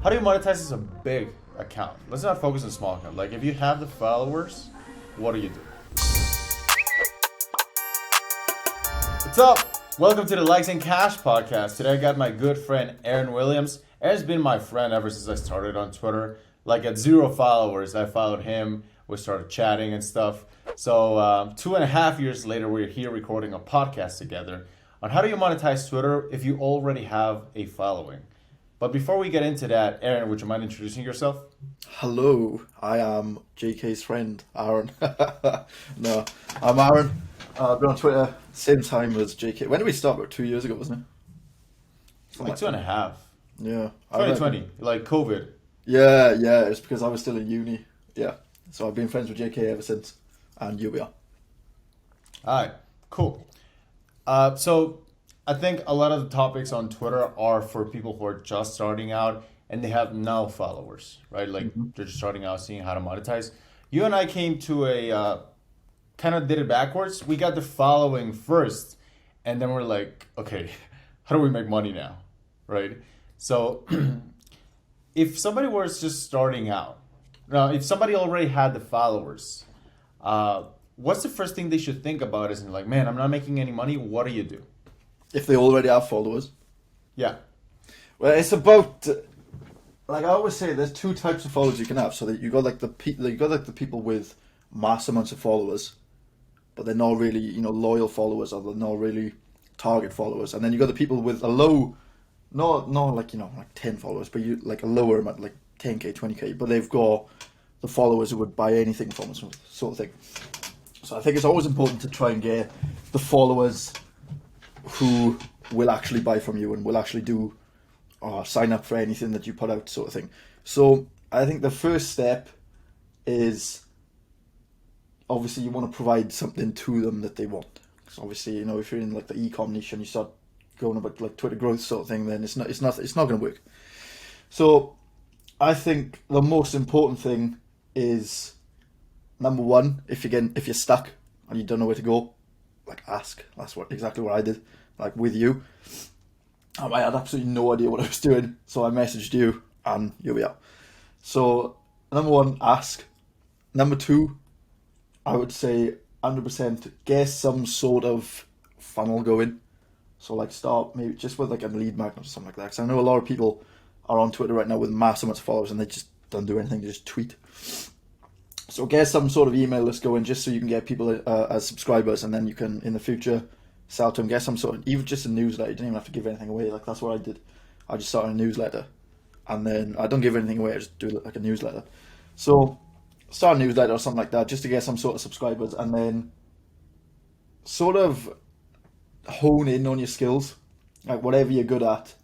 how do you monetize as a big account? Let's not focus on small account. Like if you have the followers, what do you do? What's up? Welcome to the Likes and Cash podcast. Today I got my good friend Aaron Williams. Aaron's been my friend ever since I started on Twitter. Like at 0 followers, I followed him. We started chatting and stuff. So 2.5 years later, we're here recording a podcast together on how do you monetize Twitter if you already have a following. But before we get into that, Aaron, would you mind introducing yourself? Hello, I am JK's friend, Aaron. No, I'm Aaron. I've been on Twitter same time as JK. When did we start? About 2 years ago, wasn't it? Like 2.5. Yeah. 2020, like COVID. Yeah, it's because I was still in uni. Yeah. So I've been friends with JK ever since. And here we are. All right, cool. So I think a lot of the topics on Twitter are for people who are just starting out and they have no followers, right? Like they're just starting out, seeing how to monetize. You and I came to a kind of did it backwards. We got the following first, and then we're like, okay, how do we make money now, right? So if somebody was just starting out, now if somebody already had the followers, what's the first thing they should think about? Is like, man, I'm not making any money. What do you do? If they already have followers. Yeah. Well, it's about like I always say, there's two types of followers you can have. So that you got like the people with mass amounts of followers, but they're not really, loyal followers, or they're not really target followers. And then you got the people with a low, not like, like 10 followers, but you like a lower amount, like 10k, 20k, but they've got the followers who would buy anything from us, sort of thing. So I think it's always important to try and get the followers who will actually buy from you and will actually do or sign up for anything that you put out, sort of thing. So I think the first step is obviously you want to provide something to them that they want. Because obviously, if you're in like the e-com niche and you start going about like Twitter growth sort of thing, then it's not going to work. So I think the most important thing is, number one, if you're stuck and you don't know where to go, like ask. That's exactly what I did. Like with you, I had absolutely no idea what I was doing, so I messaged you, and here we are. So number one, ask. Number two, I would say 100% get some sort of funnel going. So like start maybe just with like a lead magnet or something like that. Because I know a lot of people are on Twitter right now with mass amounts of followers and they just don't do anything, they just tweet. So get some sort of email list going just so you can get people as subscribers, and then you can in the future sell to them. Get some sort of, even just a newsletter. You don't even have to give anything away. Like that's what I did. I just started a newsletter, and then I don't give anything away. I just do like a newsletter. So start a newsletter or something like that just to get some sort of subscribers, and then sort of hone in on your skills. Like whatever you're good at,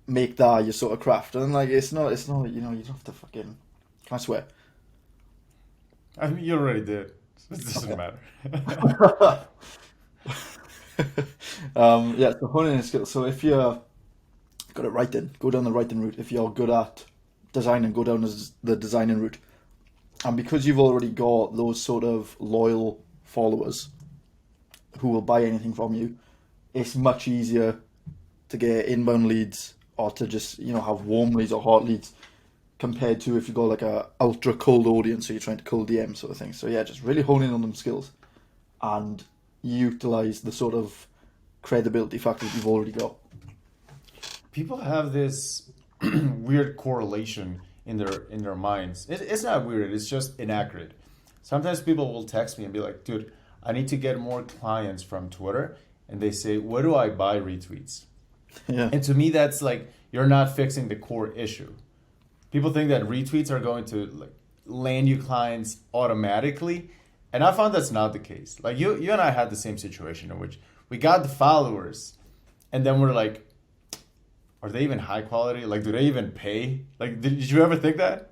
make that your sort of craft. And like it's not you don't have to fucking, can I swear? I mean, you already did. It doesn't matter. Yeah, so honing your skills. So if you're good at writing, go down the writing route. If you're good at designing, go down the designing route. And because you've already got those sort of loyal followers who will buy anything from you, it's much easier to get inbound leads or to just, have warm leads or hot leads compared to if you got like a ultra cold audience, so you're trying to cold DM sort of thing. So yeah, just really hone in on them skills and utilize the sort of credibility factor that you've already got. People have this weird correlation in their minds. It's not weird. It's just inaccurate. Sometimes people will text me and be like, "Dude, I need to get more clients from Twitter," and they say, "Where do I buy retweets?" Yeah. And to me, that's like you're not fixing the core issue. People think that retweets are going to like land you clients automatically, and I found that's not the case. Like you and I had the same situation in which we got the followers, and then we're like, are they even high quality? Like, do they even pay? Like, did you ever think that?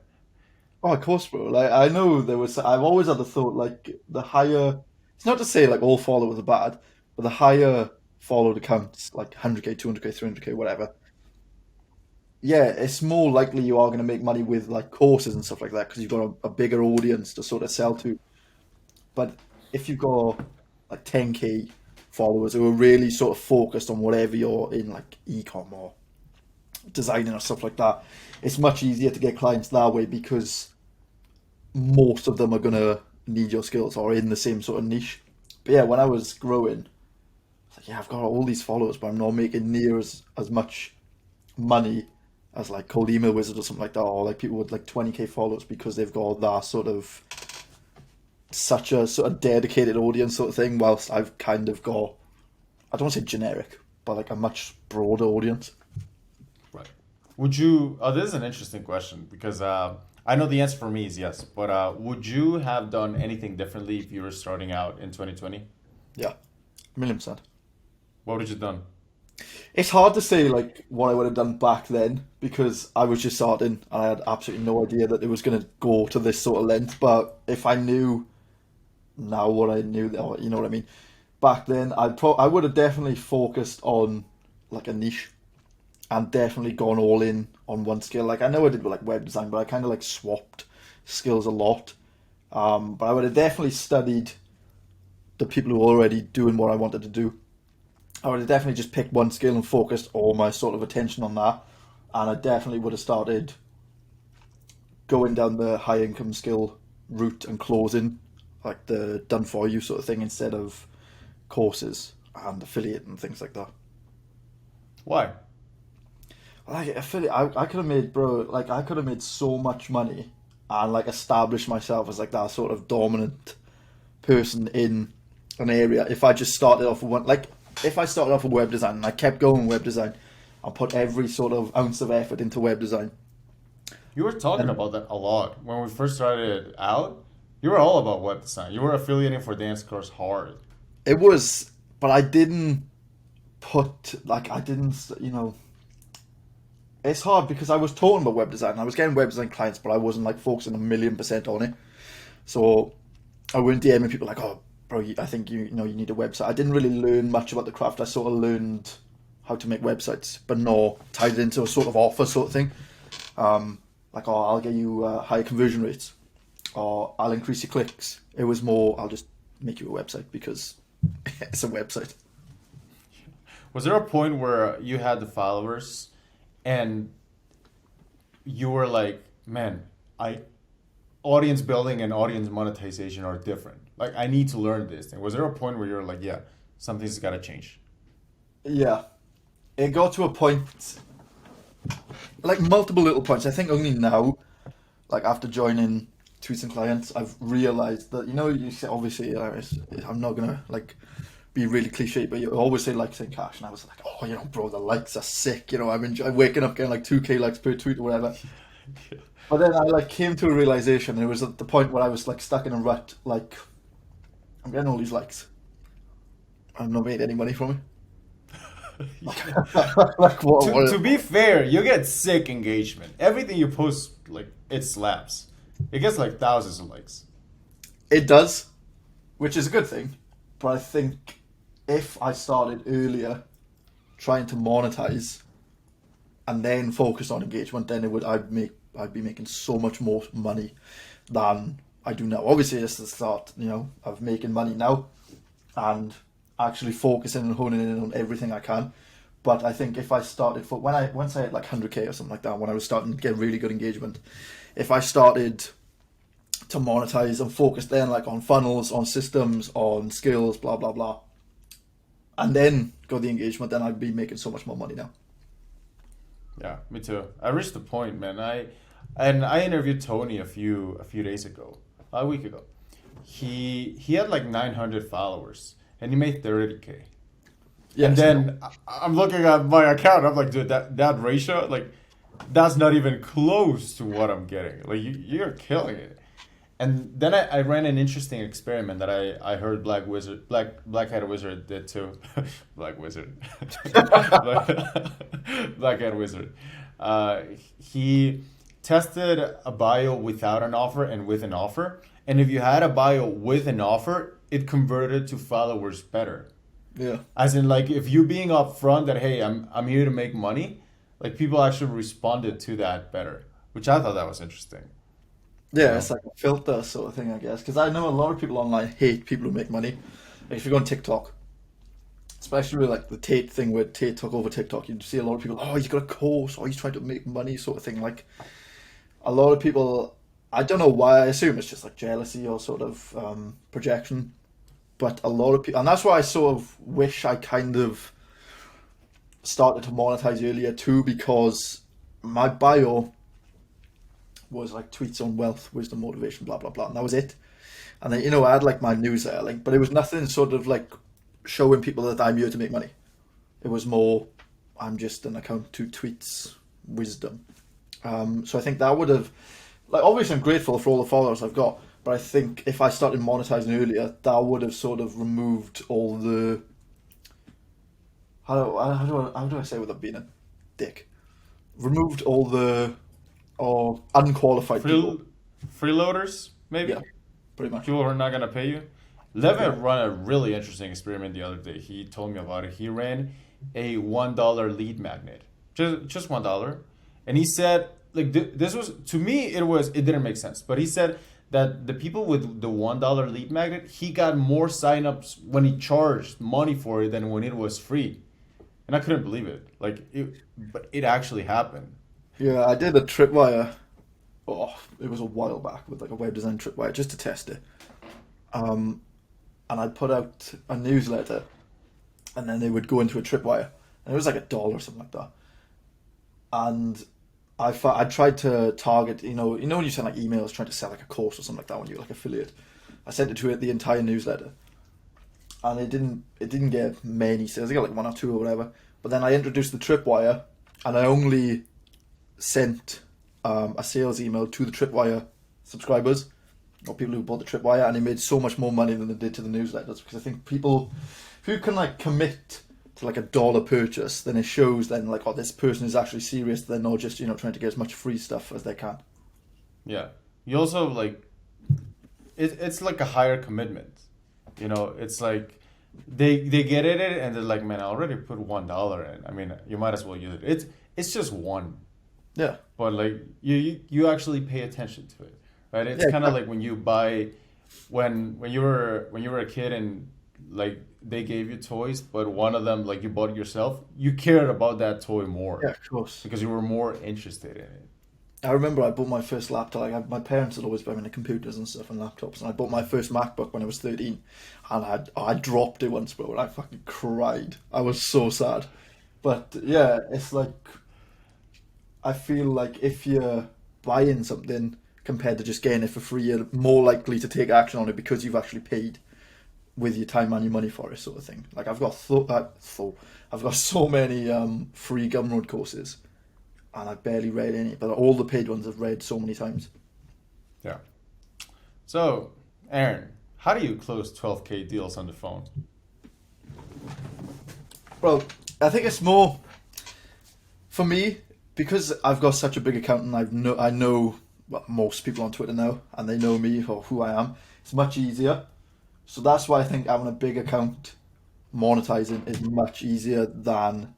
Oh, of course, bro. Like I know I've always had the thought like the higher. It's not to say like all followers are bad, but the higher followed accounts, like 100k, 200k, 300k, whatever. Yeah, it's more likely you are going to make money with like courses and stuff like that because you've got a bigger audience to sort of sell to. But if you've got like 10k followers who are really sort of focused on whatever you're in, like ecom or designing or stuff like that, it's much easier to get clients that way because most of them are gonna need your skills or in the same sort of niche. But yeah, when I was growing, it's like, yeah, I've got all these followers, but I'm not making near as much money as like Cold Email Wizard or something like that, or like people with like 20k followers because they've got that sort of such a sort of dedicated audience sort of thing. Whilst I've kind of got, I don't want to say generic, but like a much broader audience. Right. Would you? Oh, this is an interesting question because I know the answer for me is yes. But would you have done anything differently if you were starting out in 2020? Yeah, 1,000,000%. What would you have done? It's hard to say like what I would have done back then because I was just starting and I had absolutely no idea that it was going to go to this sort of length. But if I knew now what I knew, or you know what I mean, back then I would have definitely focused on like a niche and definitely gone all in on one skill. Like I know I did with like web design, but I kind of like swapped skills a lot. But I would have definitely studied the people who were already doing what I wanted to do. I would have definitely just picked one skill and focused all my sort of attention on that. And I definitely would have started going down the high income skill route and closing like the done for you sort of thing instead of courses and affiliate and things like that. Why? Like affiliate, I could have made, bro, like I could have made so much money and like established myself as like that sort of dominant person in an area if I just started off with one. Like if I started off with web design and I kept going web design and put every sort of ounce of effort into web design. You were talking And about that a lot when we first started out. You were all about web design. You were affiliating for dance course hard. it was, but I didn't put, like, I didn't, you know, it's hard because I was talking about web design. I was getting web design clients, but I wasn't like focusing 1,000,000% on it. So I wouldn't DMing people like, oh, bro, I think you know you need a website. I didn't really learn much about the craft. I sort of learned how to make websites, but no, tied it into a sort of offer sort of thing. Like, oh, I'll get you higher conversion rates, or I'll increase your clicks. It was more, I'll just make you a website because it's a website. Was there a point where you had the followers and you were like, man, I audience building and audience monetization are different. Like I need to learn this thing. Was there a point where you're like, yeah, something's got to change? Yeah, it got to a point, like multiple little points. I think only now, like after joining Tweets and Clients, I've realized that, you know, you say, obviously, I'm not gonna like be really cliche, but you always say likes and cash, and I was like, oh, you know, bro, the likes are sick. You know, I'm enjoying waking up getting like 2k likes per tweet or whatever. But then I like came to a realization. It was at the point where I was like stuck in a rut. Like, I'm getting all these likes. I'm not made any money from it. Like what? To be fair, you get sick engagement. Everything you post, like it slaps. It gets like thousands of likes. It does, which is a good thing. But I think if I started earlier trying to monetize and then focus on engagement, then I'd be making so much more money than I do now. Obviously, it's the start, you know, of making money now and actually focusing and honing in on everything I can. But I think if I started once I had like 100k or something like that, when I was starting to get really good engagement, if I started to monetize and focus then like on funnels, on systems, on skills, blah blah blah, and then got the engagement, then I'd be making so much more money now. Yeah, me too. I reached the point, man. I interviewed Tony a few days ago, a week ago. He had like 900 followers and he made 30k. And Yes, then I'm looking at my account. I'm like, dude, that ratio, like, that's not even close to what I'm getting. Like, you're killing it. And then I ran an interesting experiment that I heard Black Hat Wizard did too. Black Wizard, Black Hat Wizard. He tested a bio without an offer and with an offer. And if you had a bio with an offer, it converted to followers better. yeah. As in, like, if you being upfront that, hey, I'm here to make money, like, people actually responded to that better, which I thought that was interesting. You Yeah, know? it's like a filter sort of thing, I guess. Because I know a lot of people online hate people who make money. Like if you go on TikTok, especially with like the Tate thing where Tate took over TikTok. You'd see a lot of people, oh, he's got a course, or he's trying to make money, sort of thing. Like a lot of people, I don't know why. I assume it's just like jealousy or sort of projection. But a lot of people, and that's why I sort of wish I kind of started to monetize earlier too, because my bio was like tweets on wealth, wisdom, motivation, blah blah blah, and that was it. And then I had like my newsletter link, but it was nothing sort of like showing people that I'm here to make money. It was more, I'm just an account to tweets wisdom. So I think that would have, like, obviously I'm grateful for all the followers I've got, but I think if I started monetizing earlier, that would have sort of removed all the, how do I say without being a dick? Removed all the, or unqualified people. Freeloaders, maybe? Yeah, pretty much. People who are not going to pay you. Levitt Yeah. ran a really interesting experiment the other day. He told me about it. He ran a $1 lead magnet, just $1, and he said, like, this was, to me, it didn't make sense, but he said that the people with the $1 lead magnet, he got more signups when he charged money for it than when it was free, and I couldn't believe it. But it actually happened. Yeah, I did a tripwire. Oh, it was a while back with like a web design tripwire just to test it. And I'd put out a newsletter, and then they would go into a tripwire, and it was like $1 or something like that. And I tried to target, when you send like emails trying to sell like a course or something like that when you're like affiliate. I sent it to it the entire newsletter, and it didn't get many sales. I got like one or two or whatever. But then I introduced the tripwire, and I only sent a sales email to the tripwire subscribers or people who bought the tripwire, and they made so much more money than they did to the newsletters, because I think people who can like commit to like $1 purchase, then it shows then like, oh, this person is actually serious. They're not just trying to get as much free stuff as they can. Yeah. You also like it's like a higher commitment. It's like they get it and they're like, man, I already put $1 in. I mean, you might as well use it. It's just one. Yeah. But like you actually pay attention to it. Right? It's Yeah, kind of like when you buy when you were a kid and like they gave you toys, but one of them like you bought it yourself, you cared about that toy more Yeah, of course. because you were more interested in it. I remember I bought my first laptop. Like my parents had always bought me the computers and stuff and laptops, and I bought my first MacBook when I was 13, and I dropped it once, bro, and I fucking cried. I was so sad. But yeah, it's like I feel like if you're buying something compared to just getting it for free, you're more likely to take action on it because you've actually paid with your time and your money for it, sort of thing. Like I've got I've got so many free Gumroad courses, and I barely read any, but all the paid ones I've read so many times. Yeah. So, Aaron, how do you close 12K deals on the phone? Well, I think it's more for me because I've got such a big account, and I know well, most people on Twitter know, and they know me for who I am. It's much easier. So that's why I think having a big account monetizing is much easier than,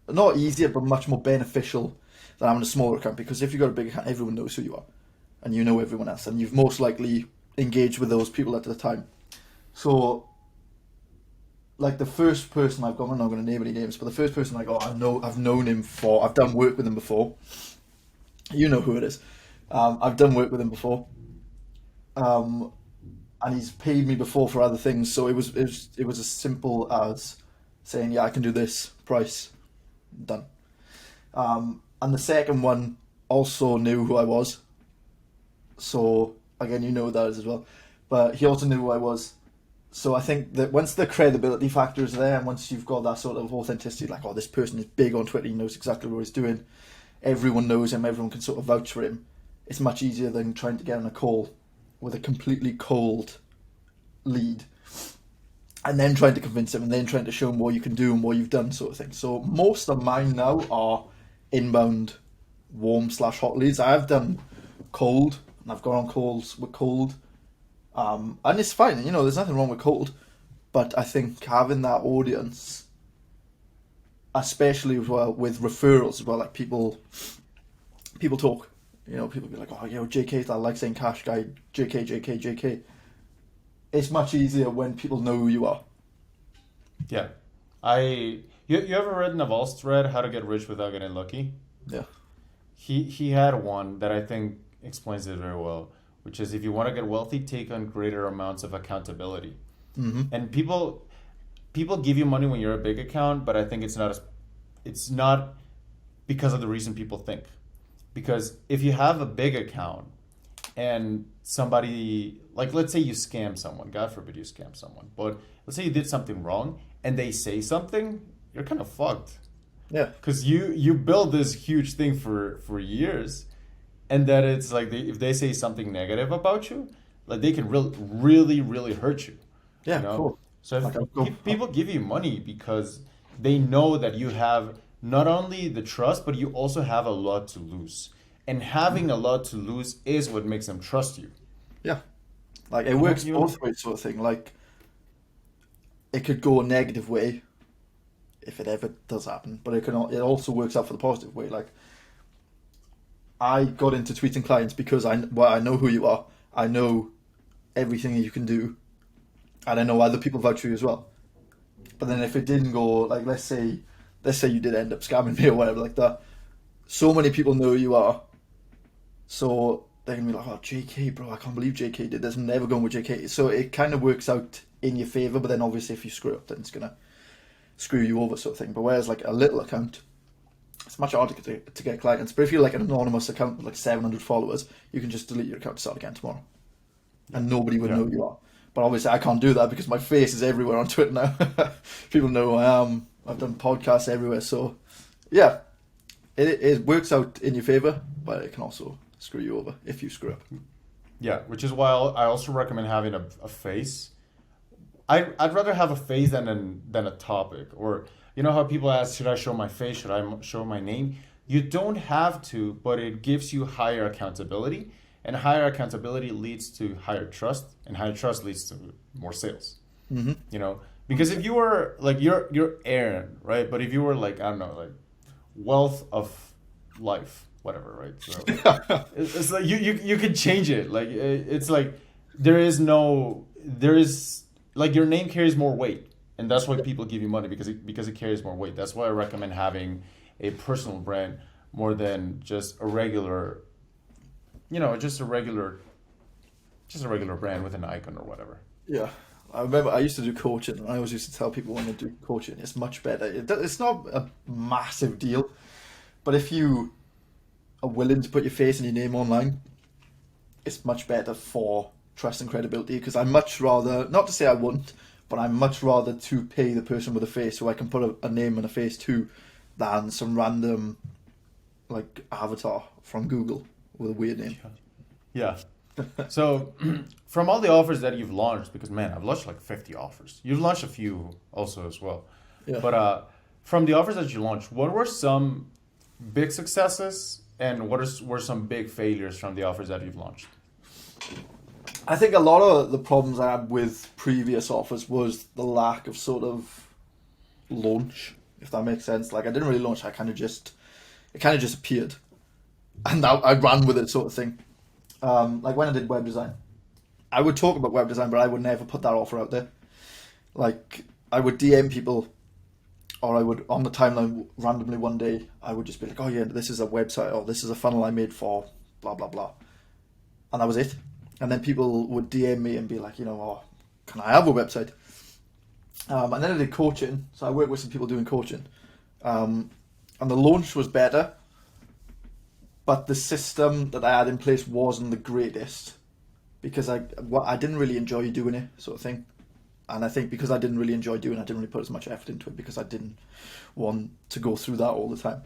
not easier, but much more beneficial than having a smaller account. Because if you've got a big account, everyone knows who you are, and you know everyone else, and you've most likely engaged with those people at the time. So, like the first person I've got, I'm not going to name any names, but the first person I got, I've known him for, I've done work with him before. You know who it is. I've done work with him before. And he's paid me before for other things, so it was as simple as saying, yeah, I can do this price, done. And the second one also knew who I was, so again, you know that as well, but he also knew who I was. So I think that once the credibility factor is there, and once you've got that sort of authenticity, like, oh, this person is big on Twitter, he knows exactly what he's doing, everyone knows him, everyone can sort of vouch for him, it's much easier than trying to get on a call with a completely cold lead and then trying to convince him and then trying to show him what you can do and what you've done, sort of thing. So most of mine now are inbound warm/hot leads. I have done cold, and I've gone on calls with cold, and it's fine, there's nothing wrong with cold, but I think having that audience, especially as well with referrals as well, like people talk. People be like, oh, JK, I like saying cash guy, JK, JK, JK. It's much easier when people know who you are. Yeah. You ever read Naval's thread, How to Get Rich Without Getting Lucky? Yeah. He had one that I think explains it very well, which is if you want to get wealthy, take on greater amounts of accountability. Mm-hmm. And people give you money when you're a big account, but I think it's not because of the reason people think. Because if you have a big account and somebody, like, let's say you scam someone, God forbid you scam someone, but let's say you did something wrong and they say something, you're kind of fucked. Yeah. Because you build this huge thing for years, and that it's like if they say something negative about you, like they can really hurt you, you Yeah. know. Cool. So if Like I've got, people give you money because they know that you have not only the trust, but you also have a lot to lose, and having a lot to lose is what makes them trust you. yeah. Like it You know, works both ways, sort of thing. Like it could go a negative way if it ever does happen, but it also works out for the positive way. Like I got into tweeting clients because I know who you are. I know everything that you can do, and I know other people vouch for you as well. But then if it didn't go, like let's say you did end up scamming me or whatever like that, so many people know who you are, so they're gonna be like, oh JK, bro, I can't believe JK did this. I'm never going with JK. So it kind of works out in your favor, but then obviously if you screw up, then it's gonna screw you over, sort of thing. But whereas like a little account, it's much harder to get clients. But if you're like an anonymous account with like 700 followers, you can just delete your account and start again tomorrow, and nobody would Yeah. know who you are. But obviously, I can't do that because my face is everywhere on Twitter now. People know who I am. I've done podcasts everywhere. So, yeah, it works out in your favor, but it can also screw you over if you screw up. Yeah, which is why I also recommend having a face. I'd rather have a face than a topic. Or you know how people ask, should I show my face? Should I show my name? You don't have to, but it gives you higher accountability, and higher accountability leads to higher trust, and higher trust leads to more sales. Mm-hmm. You know, because if you were like you're Aaron, right? But if you were like I don't know, like wealth of life, whatever, right? So it's like you can change it. Like it's like there is like your name carries more weight, and that's why people give you money because it carries more weight. That's why I recommend having a personal brand more than just a regular, just a regular brand with an icon or whatever. Yeah. I remember I used to do coaching, and I always used to tell people when they do coaching, it's much better. It's not a massive deal, but if you are willing to put your face and your name online, it's much better for trust and credibility. Because I much rather, not to say I wouldn't, but I much rather to pay the person with a face who I can put a name and a face to than some random like avatar from Google with a weird name. Yeah. So, from all the offers that you've launched, because man, I've launched like 50 offers. You've launched a few also as well. Yeah. But from the offers that you launched, what were some big successes and were some big failures from the offers that you've launched? I think a lot of the problems I had with previous offers was the lack of sort of launch, if that makes sense. Like I didn't really launch. It kind of just appeared, and I ran with it, sort of thing. Like when I did web design, I would talk about web design, but I would never put that offer out there. Like I would DM people, or I would on the timeline randomly one day I would just be like, oh yeah, this is a website, or this is a funnel I made for blah blah blah, and that was it. And then people would DM me and be like, oh, can I have a website? And then I did coaching, so I worked with some people doing coaching, and the launch was better, but the system that I had in place wasn't the greatest because I didn't really enjoy doing it, sort of thing. And I think because I didn't really enjoy doing it, I didn't really put as much effort into it because I didn't want to go through that all the time.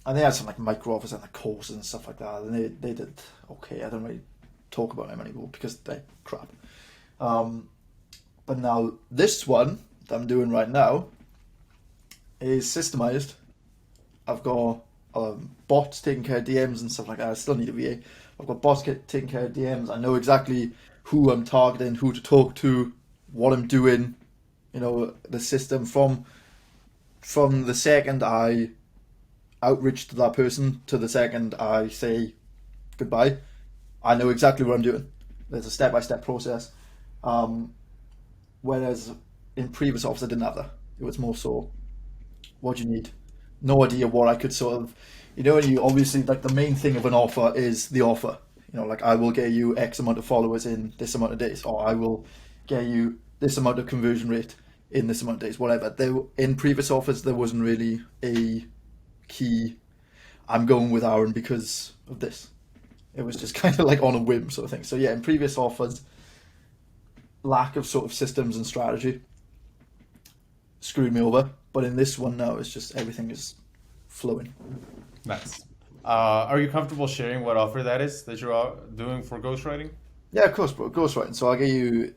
And they had some like micro offers and the courses and stuff like that, and they did okay. I don't really talk about them anymore because they're crap. But now this one that I'm doing right now is systemized. I've got bots taking care of DMs and stuff like that. I still need a VA. I've got bots taking care of DMs. I know exactly who I'm targeting, who to talk to, what I'm doing. The system from the second I outreach to that person to the second I say goodbye, I know exactly what I'm doing. There's a step-by-step process. Whereas in previous offers I didn't have that. It was more so, what do you need? No idea what I could sort of, and you obviously, like, the main thing of an offer is the offer. Like, I will get you X amount of followers in this amount of days, or I will get you this amount of conversion rate in this amount of days, whatever. In previous offers, there wasn't really a key, I'm going with Aaron because of this. It was just kind of like on a whim sort of thing. So yeah, in previous offers, lack of sort of systems and strategy screwed me over. But in this one now, it's just everything is flowing. Nice. Are you comfortable sharing what offer that is that you're doing for ghostwriting? Yeah, of course, bro. Ghostwriting. So I'll get you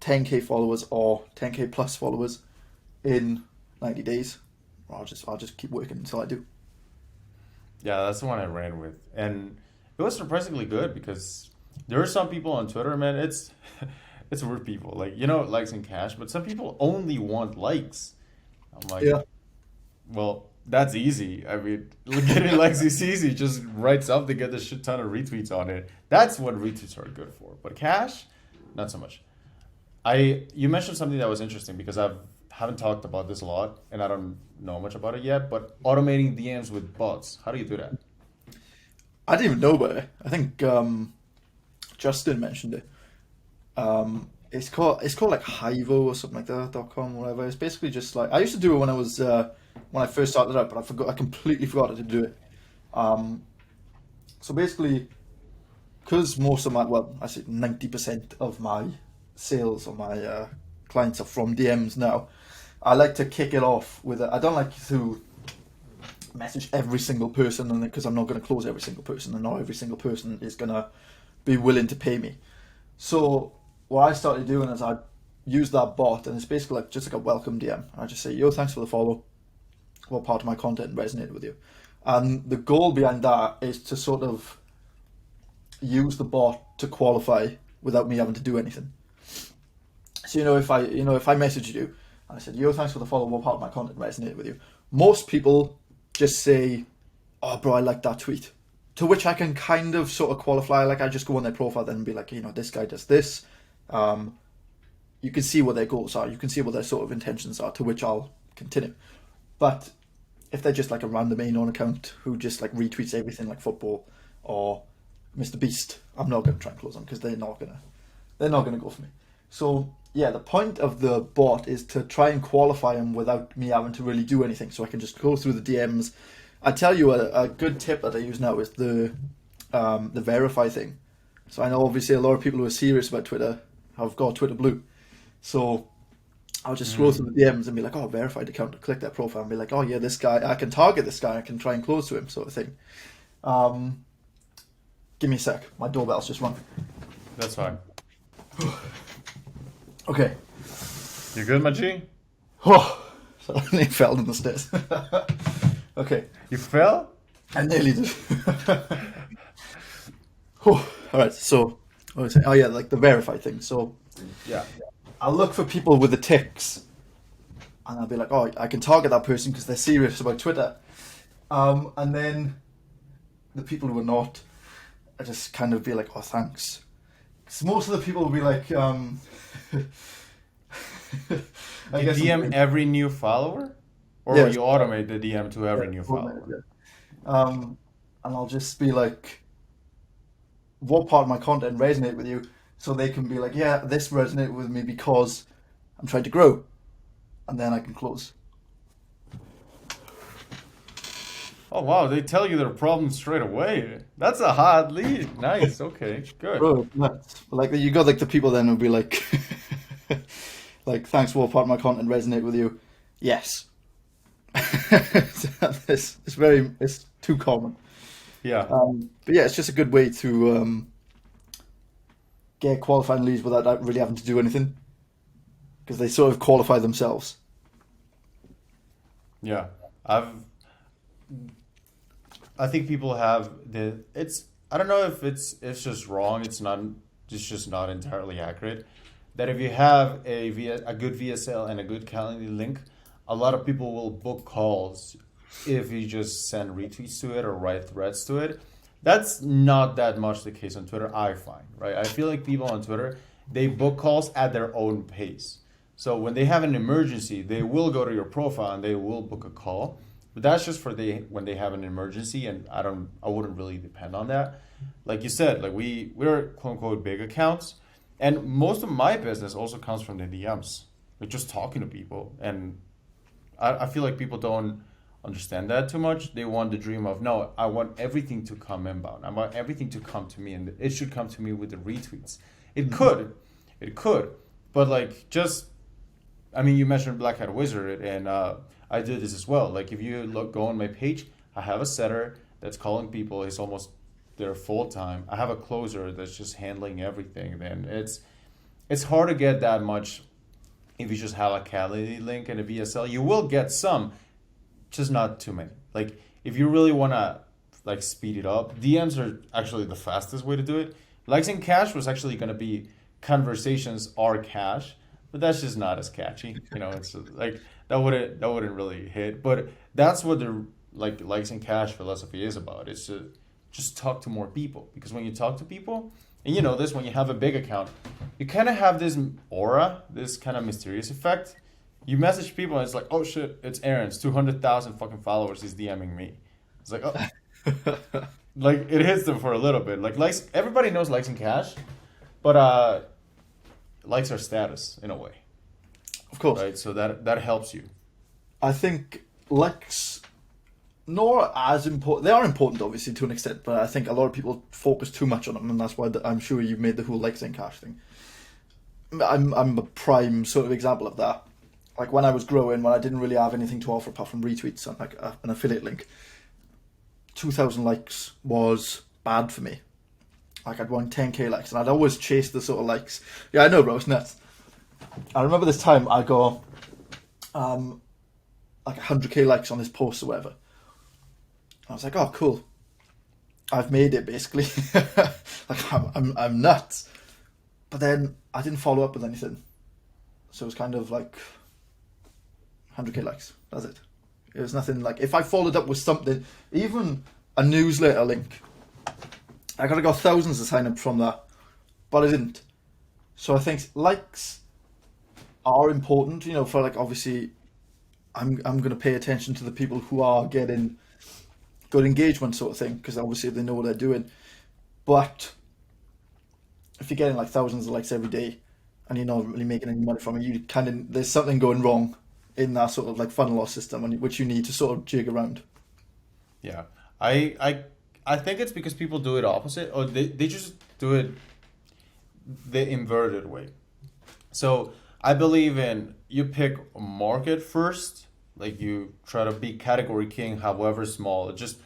10k followers or 10k plus followers in 90 days. I'll just keep working until I do. Yeah, that's the one I ran with, and it was surprisingly good because there are some people on Twitter, man. It's it's weird people, like, likes and cash, but some people only want likes. I'm like, Yeah. well, that's easy. I mean, getting likes is easy. Just write something, get a shit ton of retweets on it. That's what retweets are good for. But cash, not so much. You mentioned something that was interesting because I haven't talked about this a lot, and I don't know much about it yet. But automating DMs with bots, how do you do that? I didn't even know about it. I think Justin mentioned it. It's called like Hivo or something like that, .com, whatever. It's basically just like, I used to do it when I first started out, but I completely forgot to do it. So basically, because most of I say 90% of my sales or my clients are from DMs now, I like to kick it off with I don't like to message every single person, and because I'm not going to close every single person, and not every single person is going to be willing to pay me. So what I started doing is I use that bot, and it's basically like just like a welcome DM. I just say, yo, thanks for the follow. What part of my content resonated with you? And the goal behind that is to sort of use the bot to qualify without me having to do anything. So if I messaged you and I said, yo, thanks for the follow, what part of my content resonated with you? Most people just say, oh, bro, I like that tweet. To which I can kind of sort of qualify. Like, I just go on their profile then and be like, this guy does this. You can see what their goals are. You can see what their sort of intentions are, to which I'll continue. But if they're just like a random anon account who just like retweets everything like football or Mr. Beast, I'm not going to try and close them because they're not gonna go for me. So yeah, the point of the bot is to try and qualify them without me having to really do anything. So I can just go through the DMs. I tell you a good tip that I use now is the verify thing. So I know obviously a lot of people who are serious about Twitter have got Twitter Blue. So I'll just scroll through the DMs and be like, oh, verified account, click that profile and be like, oh yeah, this guy, I can target this guy, I can try and close to him, sort of thing. Give me a sec, my doorbell's just rung. That's fine. Okay. You good, my G? Oh, so I nearly fell down the stairs. Okay. You fell? I nearly did. Oh, all right, so what was I saying? Oh yeah, like the verify thing. So Yeah. I'll look for people with the ticks, and I'll be like, oh, I can target that person because they're serious about Twitter. And then the people who are not, I just kind of be like, oh, thanks. Because most of the people will be like, I You guess DM every new follower? Or Yes. you automate the DM to every new follower? Yeah. And I'll just be like, what part of my content resonate with you? So they can be like, yeah, this resonated with me because I'm trying to grow. And then I can close. Oh wow, they tell you their problem straight away. That's a hot lead. Nice. Okay, good. Bro, nuts. Like, you got like the people then who'll be like, like, thanks for what part of my content resonate with you. Yes. It's too common. Yeah. But yeah, it's just a good way to get qualifying leads without really having to do anything, because they sort of qualify themselves. Yeah. I think people have I don't know if it's just wrong, it's just not entirely accurate. That if you have a good VSL and a good Calendly link, a lot of people will book calls if you just send retweets to it or write threads to it. That's not that much the case on Twitter, I find, right? I feel like people on Twitter, they book calls at their own pace. So when they have an emergency, they will go to your profile and they will book a call. But that's just for when they have an emergency, and I wouldn't really depend on that. Like you said, like we're quote unquote big accounts, and most of my business also comes from the DMs, like just talking to people. And I feel like people don't understand that too much. They want the dream of, no, I want everything to come inbound. I want everything to come to me, and it should come to me with the retweets. It could, but like just, I mean, you mentioned Black Hat Wizard, and I did this as well. Like if you go on my page, I have a setter that's calling people. It's almost their full time. I have a closer that's just handling everything. Then it's hard to get that much if you just have a Calendly link and a VSL. You will get some, just not too many. Like if you really want to like speed it up, DMs are actually the fastest way to do it. Likes and cash was actually going to be conversations are cash, but that's just not as catchy. It's like that wouldn't really hit. But that's what the like likes and cash philosophy is about. It's to just talk to more people, because when you talk to people, and you know this, when you have a big account, you kind of have this aura, this kind of mysterious effect. You message people and it's like, oh shit, it's Aaron's 200,000 fucking followers. He's DMing me. It's like, oh, like it hits them for a little bit. Like likes, everybody knows likes and cash, but likes are status in a way, Of course. right? So that helps you. I think likes not as important. They are important, obviously, to an extent, but I think a lot of people focus too much on them, and that's why I'm sure you've made the whole likes and cash thing. I'm a prime sort of example of that. Like when I was growing, when I didn't really have anything to offer apart from retweets and like an affiliate link, 2,000 likes was bad for me. Like I'd want 10k likes, and I'd always chase the sort of likes. Yeah, I know, bro, it's nuts. I remember this time I got like 100k likes on this post or whatever. I was like, oh, cool. I've made it, basically. Like I'm nuts. But then I didn't follow up with anything, so it was kind of like 100k likes. That's it. It was nothing. Like if I followed up with something, even a newsletter link, I could have got thousands to sign up from that, but I didn't. So I think likes are important, for like obviously I'm going to pay attention to the people who are getting good engagement sort of thing, because obviously they know what they're doing. But if you're getting like thousands of likes every day and you're not really making any money from it, you kind of, there's something going wrong in that sort of like funnel or system, which you need to sort of jig around. Yeah, I think it's because people do it opposite, or they just do it the inverted way. So I believe in, you pick a market first, like you try to be category king, however small. Just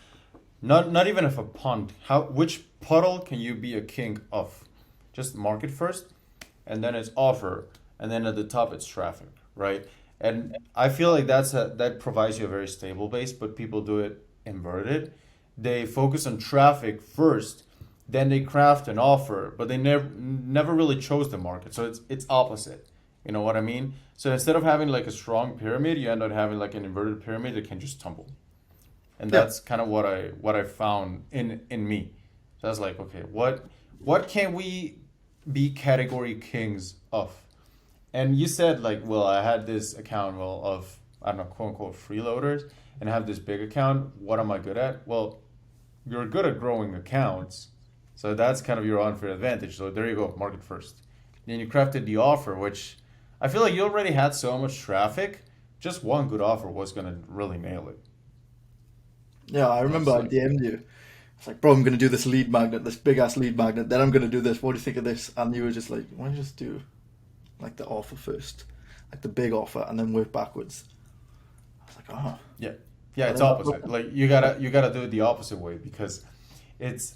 not even of a pond. Which puddle can you be a king of? Just market first, and then it's offer, and then at the top it's traffic, right? And I feel like that provides you a very stable base, but people do it inverted. They focus on traffic first, then they craft an offer, but they never really chose the market. So it's opposite. You know what I mean? So instead of having like a strong pyramid, you end up having like an inverted pyramid that can just tumble. And that's kind of what I found in me. So I was like, okay, what can we be category kings of? And you said like, well, I had this account of, I don't know, quote unquote freeloaders, and I have this big account. What am I good at? Well, you're good at growing accounts. So that's kind of your unfair advantage. So there you go, market first. Then you crafted the offer, which I feel like you already had so much traffic. Just one good offer was going to really nail it. Yeah, I remember I DM'd you. It's like, bro, I'm going to do this lead magnet, this big ass lead magnet. Then I'm going to do this. What do you think of this? And you were just like, why don't you just do like the offer first, like the big offer, and then work backwards? I was like, oh. Yeah, it's opposite. Like you gotta do it the opposite way, because it's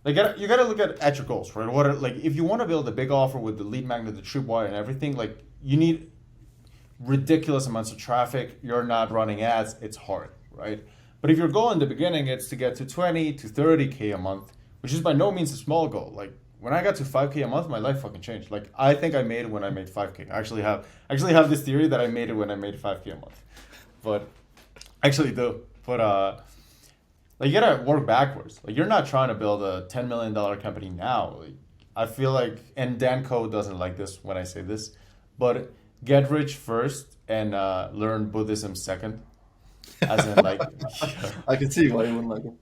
like you gotta look at your goals, right? Like if you want to build a big offer with the lead magnet, the tripwire, and everything, like you need ridiculous amounts of traffic. You're not running ads. It's hard, right? But if your goal in the beginning is to get to 20 to 30k a month, which is by no means a small goal. Like when I got to 5k a month, my life fucking changed. Like I think I made it when I made 5k. I actually have this theory that I made it when I made 5k a month, but actually do. But like you gotta work backwards. Like you're not trying to build a $10 million company now. Like, I feel like, and Dan Coe doesn't like this when I say this, but get rich first and learn Buddhism second. As in, like, I can see why you wouldn't like it.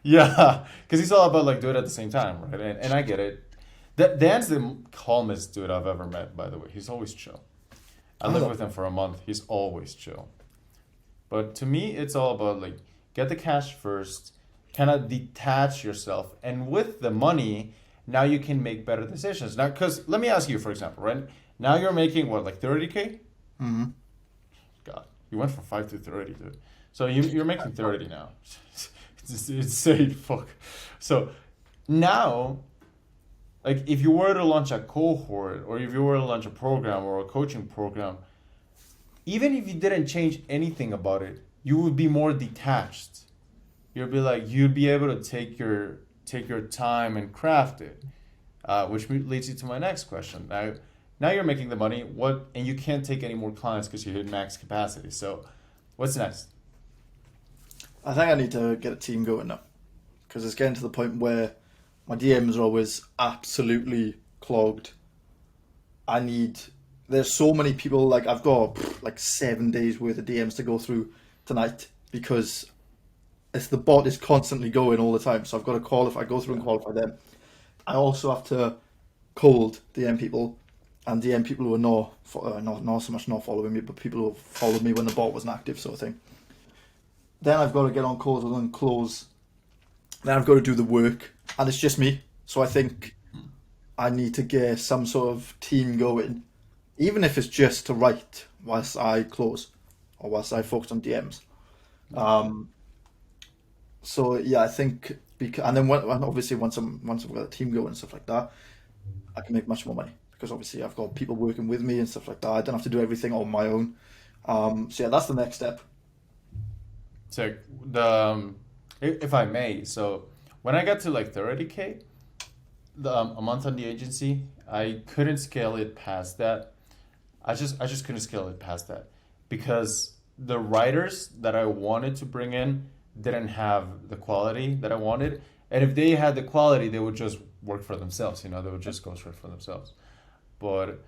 yeah, because he's all about like do it at the same time, right? And I get it. Dan's the calmest dude I've ever met, by the way. He's always chill. I I lived love with him for a month. He's always chill. But to me, it's all about like get the cash first, kind of detach yourself, and with the money, now you can make better decisions. Now, because let me ask you, for example, right? Now you're making what, like 30K? hmm God, you went from 5 to 30, dude. So you're making 30 now. It's insane, fuck. So now, like, if you were to launch a cohort, or if you were to launch a program or a coaching program, even if you didn't change anything about it, you would be more detached. You'd be able to take your time and craft it, which leads you to my next question. Now you're making the money, and you can't take any more clients because you hit max capacity. So, what's next? I think I need to get a team going now because it's getting to the point where my DMs are always absolutely clogged. There's so many people, like I've got like 7 days worth of DMs to go through tonight because the bot is constantly going all the time. So I've got to go through and qualify them. I also have to cold DM people and DM people who are not so much not following me, but people who followed me when the bot wasn't active, sort of thing. Then I've got to get on calls with them, close. Then I've got to do the work, and it's just me. So I think I need to get some sort of team going, even if it's just to write whilst I close or whilst I focus on DMs. Um, so yeah, I think and then obviously once I've got a team going and stuff like that, I can make much more money because obviously I've got people working with me and stuff like that. I don't have to do everything on my own. So yeah, that's the next step. So if I may, so when I got to like 30K, a month on the agency, I couldn't scale it past that. I just couldn't scale it past that because the writers that I wanted to bring in didn't have the quality that I wanted, and if they had the quality, they would just work for themselves. They would just go straight for themselves. But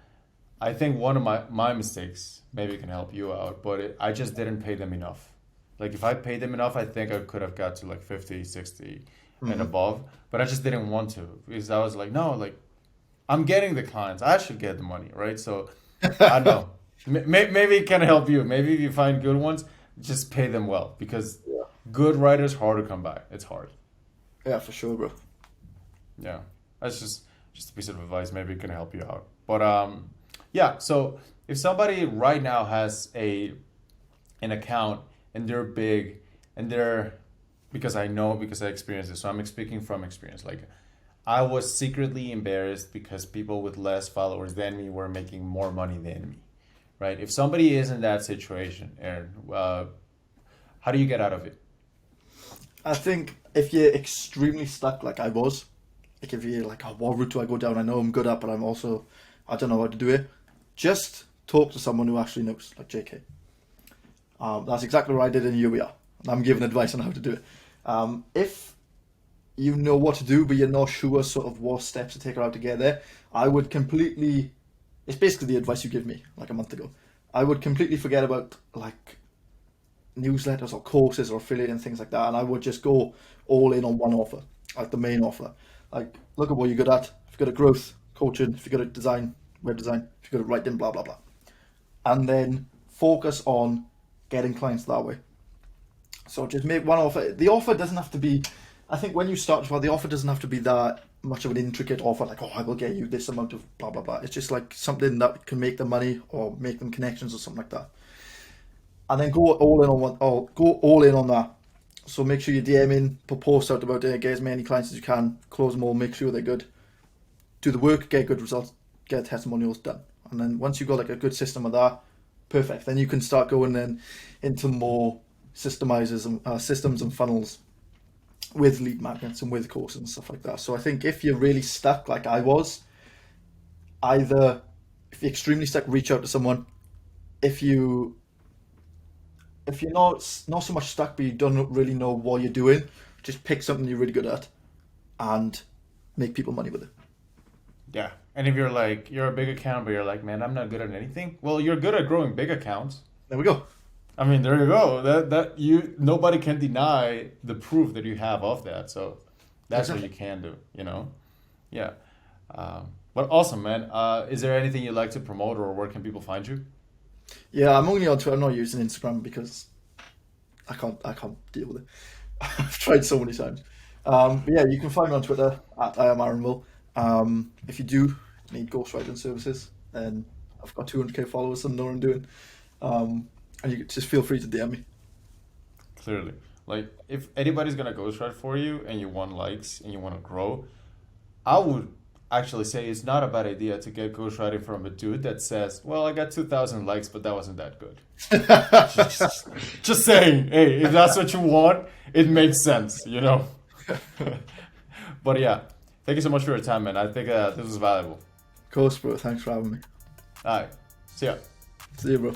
I think one of my mistakes maybe can help you out, but I just didn't pay them enough. Like if I paid them enough, I think I could have got to like 50, 60 and hmm above, but I just didn't want to because I was like, no, like I'm getting the clients. I should get the money, right? So I don't know. Maybe it can help you. Maybe if you find good ones, just pay them well because Yeah. good writers hard to come by. It's hard. Yeah, for sure, bro. Yeah, that's just a piece of advice. Maybe it can help you out. But yeah. So if somebody right now has an account and they're big and they're because I experienced this, so I'm speaking from experience. Like I was secretly embarrassed because people with less followers than me were making more money than me, right? If somebody is in that situation, Aaron, how do you get out of it? I think if you're extremely stuck like I was, like if you're like, oh, what route do I go down? I know I'm good at, but I don't know how to do it. Just talk to someone who actually knows, like JK. That's exactly what I did, and here we are. I'm giving advice on how to do it. If you know what to do, but you're not sure sort of what steps to take or how to get there, I would completely. It's basically the advice you gave me like a month ago. I would completely forget about like newsletters or courses or affiliate and things like that, and I would just go all in on one offer, like the main offer. Like, look at what you're good at. If you're good at growth, coaching, if you're good at design, web design, if you're good at writing, blah blah blah, and then focus on getting clients that way. So just make one offer. The offer doesn't have to be. I think when you start, well, the offer doesn't have to be that much of an intricate offer. Like, oh, I will get you this amount of blah blah blah. It's just like something that can make them money or make them connections or something like that. And then go all in on go all in on that. So make sure you're DMing, put posts out about it, get as many clients as you can, close them all, make sure they're good, do the work, get good results, get testimonials done. And then once you've got like a good system of that, perfect. Then you can start going then into more systemizers and systems and funnels with lead magnets and with courses and stuff like that. So I think if you're really stuck like I was, either if you're extremely stuck, reach out to someone. If you're not so much stuck but you don't really know what you're doing, just pick something you're really good at and make people money with it. Yeah, And if you're like you're a big account, but you're like, man, I'm not good at anything. Well, you're good at growing big accounts. There we go. I mean, there you go. That you nobody can deny the proof that you have of that. So that's what Exactly. you can do. Yeah. But awesome, man. Is there anything you'd like to promote, or where can people find you? Yeah, I'm only on Twitter. I'm not using Instagram because I can't deal with it. I've tried so many times. But yeah, you can find me on Twitter at I am Aaron Will. If you do need ghostwriting services, then I've got 200k followers and know what I'm doing. And you can just feel free to DM me. Clearly, like if anybody's gonna ghostwrite for you and you want likes and you want to grow, I would actually say it's not a bad idea to get ghostwriting from a dude that says, "Well, I got 2,000 likes, but that wasn't that good." Just saying, hey, if that's what you want, it makes sense. But yeah, thank you so much for your time, man. I think this was valuable. Of course, bro. Thanks for having me. All right, see ya. See you, bro.